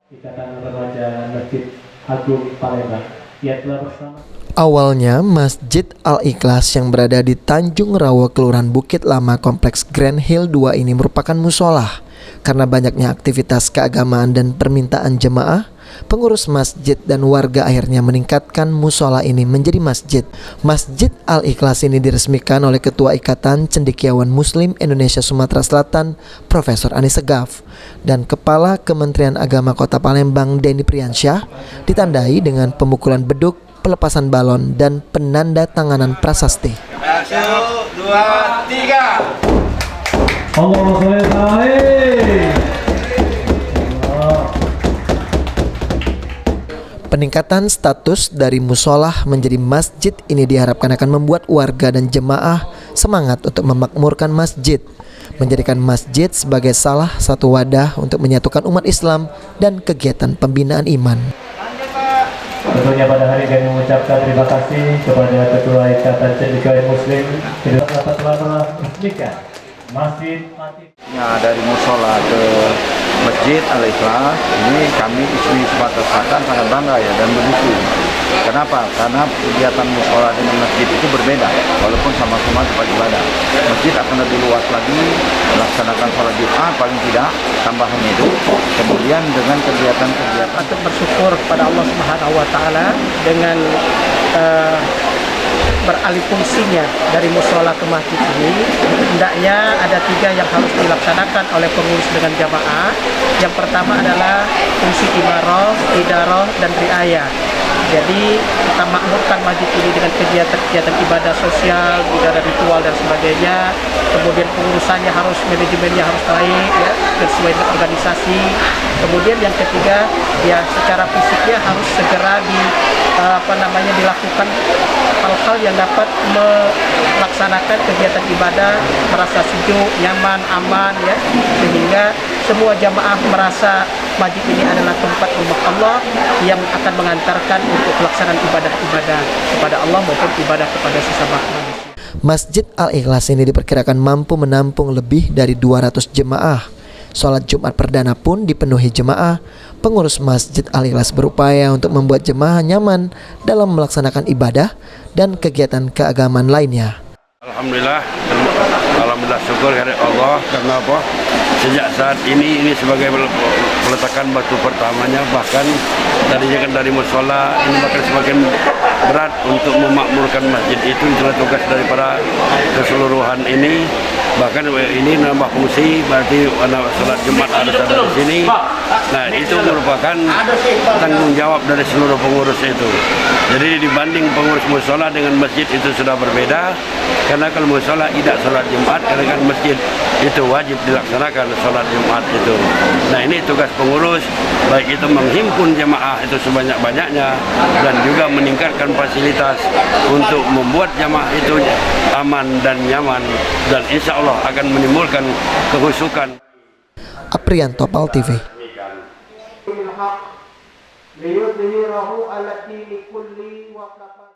Ikatan Remaja Masjid Agung Palembang. Ia telah bersama. Awalnya, Masjid Al-Ikhlas yang berada di Tanjung Rawa, Kelurahan Bukit Lama, Kompleks Grand Hill 2 ini merupakan musola. Karena banyaknya aktivitas keagamaan dan permintaan jemaah, pengurus masjid dan warga akhirnya meningkatkan musola ini menjadi masjid. Masjid Al-Ikhlas ini diresmikan oleh Ketua Ikatan Cendekiawan Muslim Indonesia Sumatera Selatan, Profesor Anis Segaf, dan Kepala Kementerian Agama Kota Palembang, Denny Priyansyah, ditandai dengan pemukulan beduk, pelepasan balon, dan penanda tanganan prasasti. 1, 2, 3. Allahumma sholli alaihi. Peningkatan status dari musolah menjadi masjid ini diharapkan akan membuat warga dan jemaah semangat untuk memakmurkan masjid, menjadikan masjid sebagai salah satu wadah untuk menyatukan umat Islam dan kegiatan pembinaan iman. Tentunya pada hari ini mengucapkan terima kasih kepada Ketua Ikatan Cendekiawan Muslim Indonesia telah meresmikan Masjid Fatih. Dari musola ke Masjid Al-Ikhlas ini kami ISMI Sumatera Selatan sangat bangga ya dan mendukung. Kenapa? Karena kegiatan musola dengan masjid itu berbeda walaupun sama-sama tempat ibadah. Masjid akan lebih luas lagi, melaksanakan sholat Jumat paling tidak, tambahan itu. Kemudian dengan kegiatan-kegiatan untuk bersyukur kepada Allah Subhanahu wa taala dengan beralih fungsinya dari musola ke masjid ini, hendaknya ada 3 yang harus dilaksanakan oleh pengurus dengan jamaah. Yang pertama adalah fungsi imarah, idarah, dan riayah. Jadi kita makmurkan masjid ini dengan kegiatan-kegiatan ibadah sosial, ibadah ritual dan sebagainya. Kemudian pengurusannya harus, manajemennya harus baik ya, sesuai dengan organisasi. Kemudian yang ketiga ya secara fisiknya harus segera dilakukan hal-hal yang dapat melaksanakan kegiatan ibadah merasa sejuk, nyaman, aman ya, sehingga semua jamaah merasa masjid ini adalah tempat rumah Allah yang akan mengantarkan untuk pelaksanaan ibadah-ibadah kepada Allah maupun ibadah kepada sesama manusia. Masjid Al-Ikhlas ini diperkirakan mampu menampung lebih dari 200 jemaah. Sholat Jumat perdana pun dipenuhi jemaah. Pengurus Masjid Al-Ikhlas berupaya untuk membuat jemaah nyaman dalam melaksanakan ibadah dan kegiatan keagamaan lainnya. Alhamdulillah syukur kepada Allah karena apa? Sejak saat ini sebagai peletakan batu pertamanya, bahkan tadinya kan dari musola ini bahkan semakin berat untuk memakmurkan masjid itu adalah tugas daripada keseluruhan ini. Bahkan ini nambah fungsi, berarti sholat Jumat harus ada di sini. Nah itu merupakan tanggung jawab dari seluruh pengurus itu. Jadi dibanding pengurus musola dengan masjid itu sudah berbeda. Karena kalau musola tidak sholat Jumat, karena kan masjid itu wajib dilaksanakan sholat Jumat itu. Nah ini tugas pengurus, baik itu menghimpun jemaah itu sebanyak-banyaknya dan juga meningkatkan fasilitas untuk membuat jemaah itu aman dan nyaman dan insya Allah akan menimbulkan kehusukan. Aprianto, Pal TV. ليظهره على الدين كله